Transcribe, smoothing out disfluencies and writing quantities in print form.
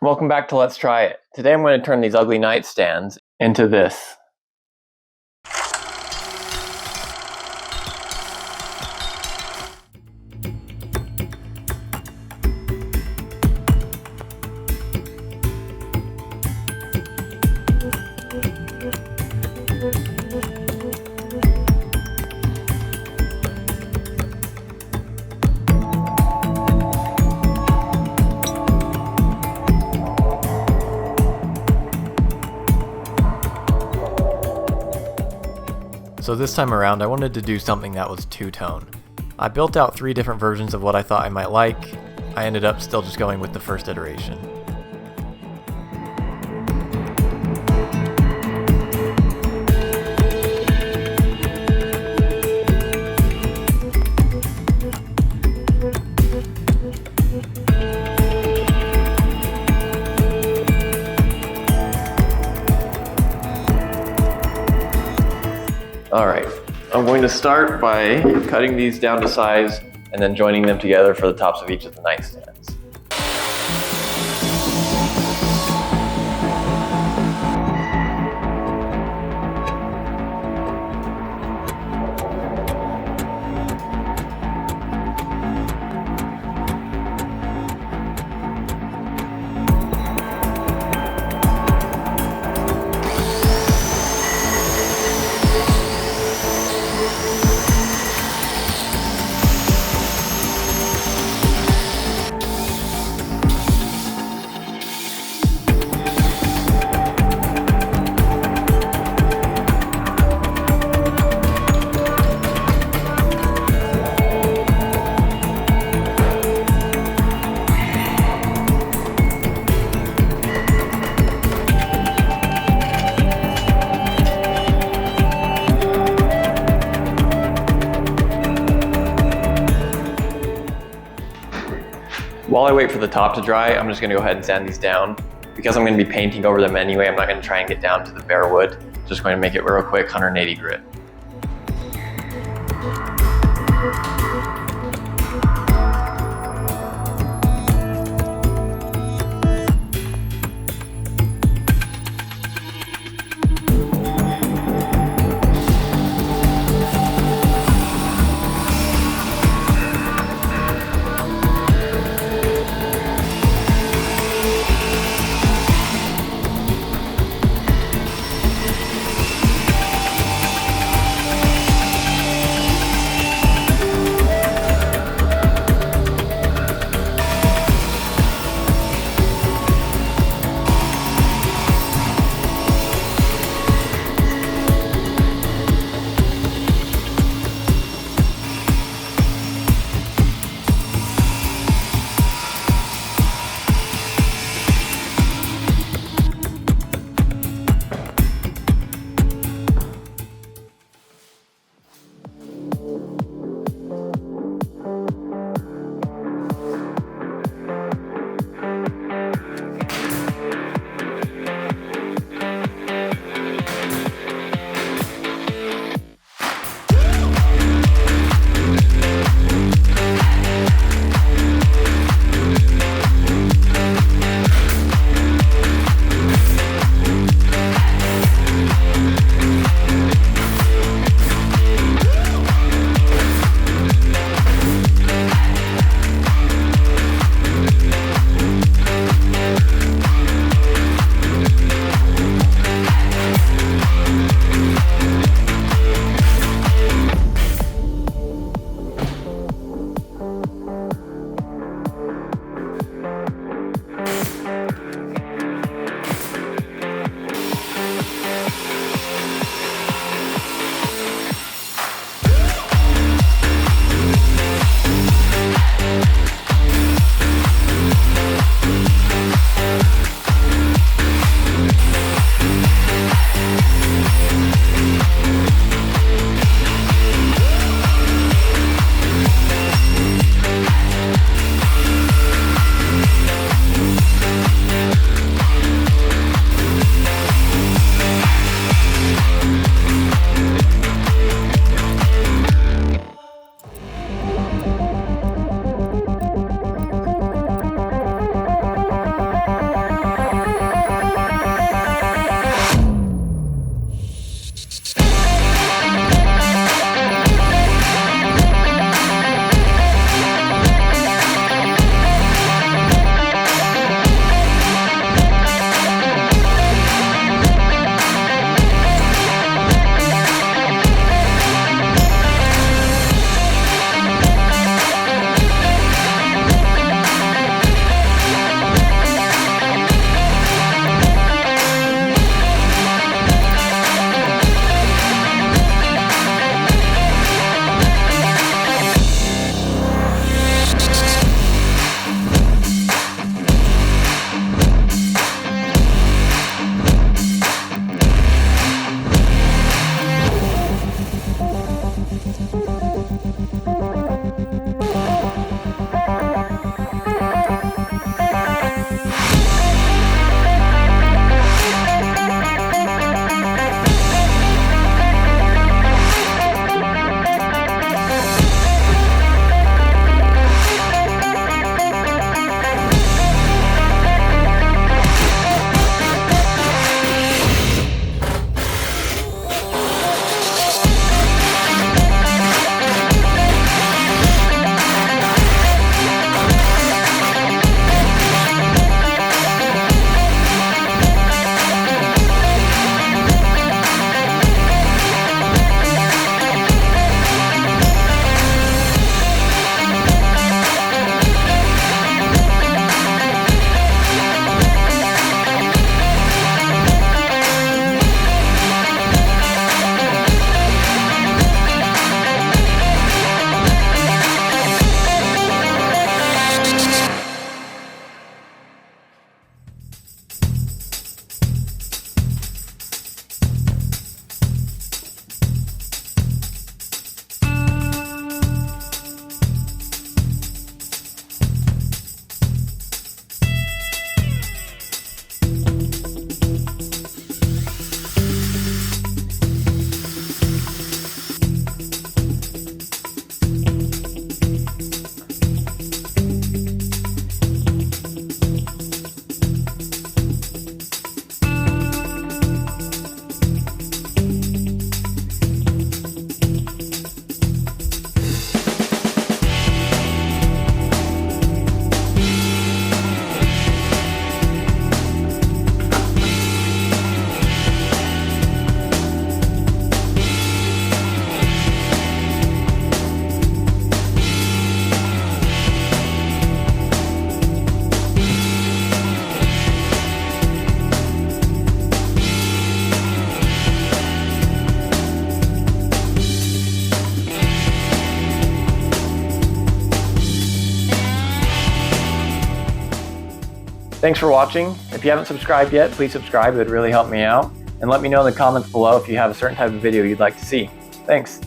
Welcome back to Let's Try It. Today I'm going to turn these ugly nightstands into this. So this time around I wanted to do something that was two-tone. I built out 3 different versions of what I thought I might like. I ended up still just going with the first iteration. Alright, I'm going to start by cutting these down to size and then joining them together for the tops of each of the nightstands. While I wait for the top to dry, I'm just going to go ahead and sand these down. Because I'm going to be painting over them anyway, I'm not going to try and get down to the bare wood. Just going to make it real quick, 180 grit. Thanks for watching. If you haven't subscribed yet, please subscribe. It would really help me out. And let me know in the comments below if you have a certain type of video you'd like to see. Thanks.